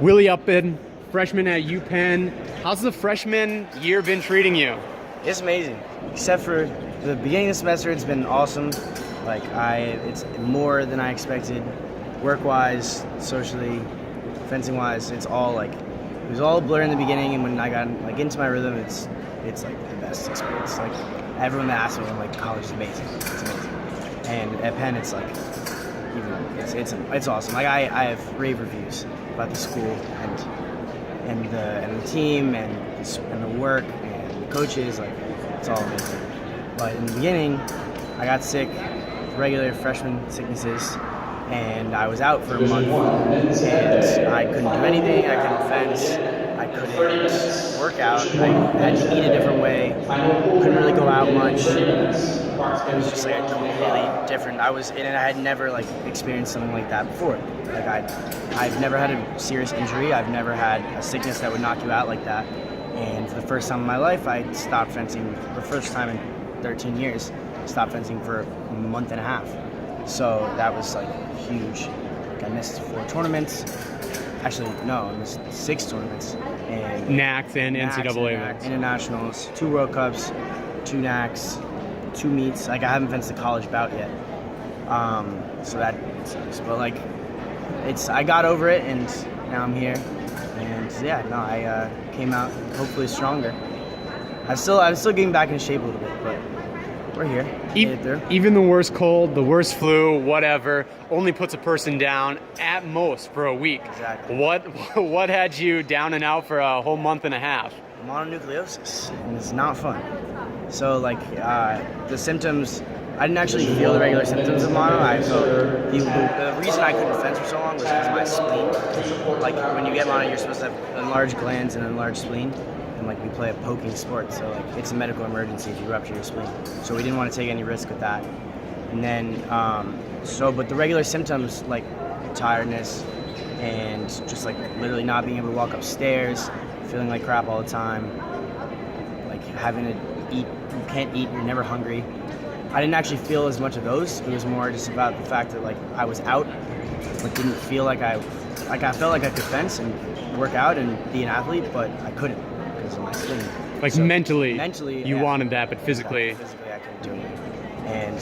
Willie Upbin, freshman at UPenn. How's the freshman year been treating you? It's amazing, except for the beginning of the semester. It's been awesome. It's more than I expected, work-wise, socially, fencing-wise. It was all a blur in the beginning, and when I got into my rhythm, it's like the best experience. Like everyone that asks me, I'm like, college is amazing. It's amazing. And at Penn, it's awesome. Like I have rave reviews about the school and the team and the work and the coaches. Like it's all amazing. But in the beginning, I got sick, regular freshman sicknesses, and I was out for a month. And I couldn't do anything. I couldn't fence. I couldn't work out. I had to eat a different way. Couldn't really go out much. It was just like a completely different. I had never experienced something like that before. I've never had a serious injury. I've never had a sickness that would knock you out like that. And for the first time in my life, I stopped fencing. The first time in 13 years, stopped fencing for a month and a half. So that was huge. I missed 4 tournaments. Actually, no, I missed 6 tournaments. And NACs and NCAA events. Internationals, 2 World Cups, 2 NACs, 2 meets. I haven't fenced the college bout yet. So that sucks. But I got over it, and now I'm here. And I came out hopefully stronger. I'm still getting back in shape a little bit, but we're here. Even the worst cold, the worst flu, whatever, only puts a person down at most for a week. Exactly. What had you down and out for a whole month and a half? Mononucleosis, and it's not fun. So the symptoms, I didn't actually feel the regular symptoms of mono. I felt the reason I couldn't fence for so long was because of my spleen. When you get mono, you're supposed to have enlarged glands and enlarged spleen. And we play a poking sport, so it's a medical emergency if you rupture your spleen. So we didn't want to take any risk with that. And then, but the regular symptoms like tiredness and just literally not being able to walk upstairs, feeling like crap all the time, having to eat, you can't eat, you're never hungry. I didn't actually feel as much of those. It was more just about the fact that I was out, but didn't feel I felt like I could fence and work out and be an athlete, but I couldn't. My spleen. Mentally, you wanted that, but physically, I couldn't do it. And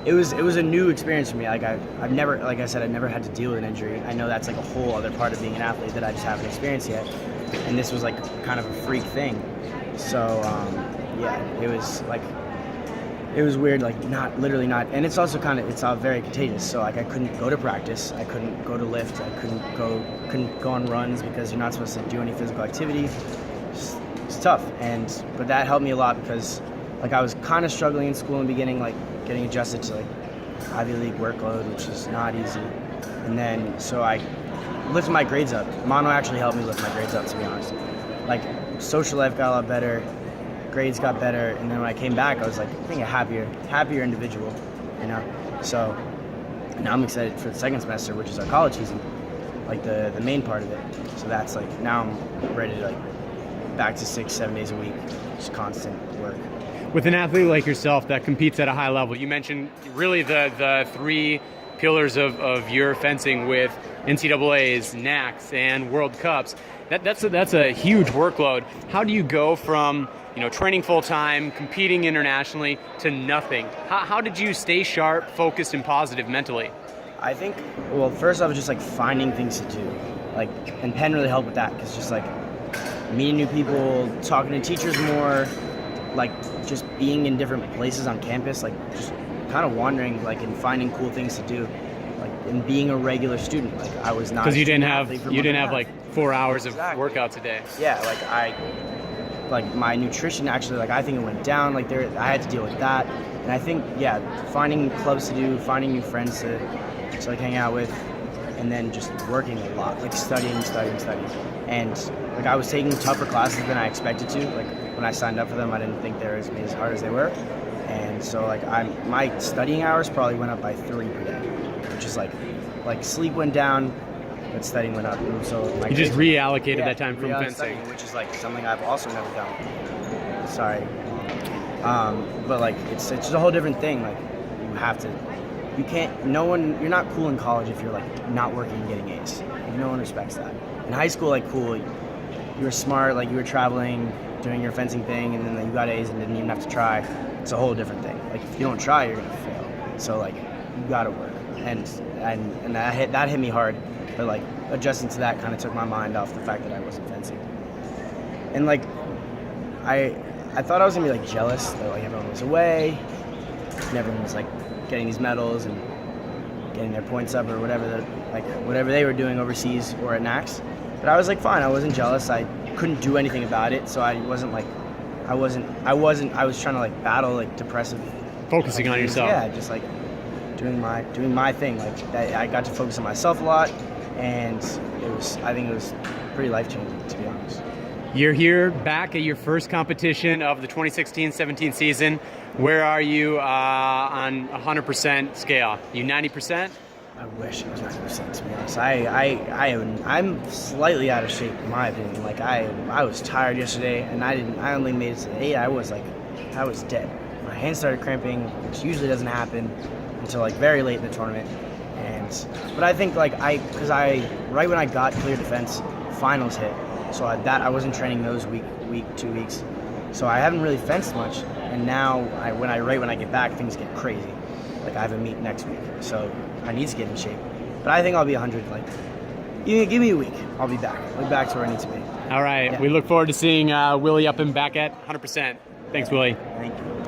it was a new experience for me. I've never, like I said, I've never had to deal with an injury. I know that's a whole other part of being an athlete that I just haven't experienced yet. And this was kind of a freak thing. So it was weird, and it's also it's all very contagious. So I couldn't go to practice, I couldn't go to lift, I couldn't go on runs because you're not supposed to do any physical activity. It's tough, but that helped me a lot because I was kind of struggling in school in the beginning, getting adjusted to Ivy League workload, which is not easy. And then so I lifted my grades up. Mono actually helped me lift my grades up, to be honest. Social life got a lot better. Grades got better, and then when I came back, I was I think a happier individual, So now I'm excited for the second semester, which is our college season, the main part of it. So that's now I'm ready to back to 6-7 days a week, just constant work. With an athlete like yourself that competes at a high level, you mentioned really the 3 pillars of your fencing with NCAAs, NACs, and World Cups. That's a huge workload. How do you go from training full-time, competing internationally, to nothing? How did you stay sharp, focused, and positive mentally? I think, first off, just finding things to do. And Penn really helped with that, because just meeting new people, talking to teachers more, just being in different places on campus, just kind of wandering, and finding cool things to do. And being a regular student, I was not. Because you didn't have 4 hours of workouts a day. Yeah, my nutrition actually, I think it went down. I had to deal with that, and I think finding clubs to do, finding new friends to hang out with, and then just working a lot, studying, and I was taking tougher classes than I expected to. When I signed up for them, I didn't think they were as hard as they were, and so my studying hours probably went up by 3 per day, which is sleep went down, but studying went up. And so you just reallocated that time from fencing, studying, which is something I've also never done. Sorry, but it's just a whole different thing. You have to you can't. No one. You're not cool in college if you're like not working and getting A's. Like, no one respects that. In high school, like cool, you were smart. Like you were traveling, doing your fencing thing, and then you got A's and didn't even have to try. It's a whole different thing. Like if you don't try, you're gonna fail. So like you gotta work, and that hit me hard. But like adjusting to that kind of took my mind off the fact that I wasn't fencing. And like I thought I was gonna be like jealous that like everyone was away, and everyone was like getting these medals and getting their points up or whatever they were doing overseas or at NACS. But I was like fine. I wasn't jealous. I couldn't do anything about it, so I was trying to like battle like depressive. Focusing on yourself. Yeah, just like doing my thing. Like I got to focus on myself a lot, and I think it was pretty life changing, to be honest. You're here back at your first competition of the 2016-17 season. Where are you on 100% scale? You 90%? I wish it was 90%, to be honest. I'm slightly out of shape, in my opinion. Like I was tired yesterday, and I only made it to the 8. I was dead. My hands started cramping, which usually doesn't happen until like very late in the tournament. But I think like right when I got clear defense, finals hit. So I wasn't training those 2 weeks. So I haven't really fenced much. And now when I get back, things get crazy. Like I have a meet next week, so I need to get in shape. But I think I'll be 100. Like, give me a week, I'll be back. I'll be back to where I need to be. All right. Yeah. We look forward to seeing Willie Upbin back at 100%. Thanks, Willie. Thank you.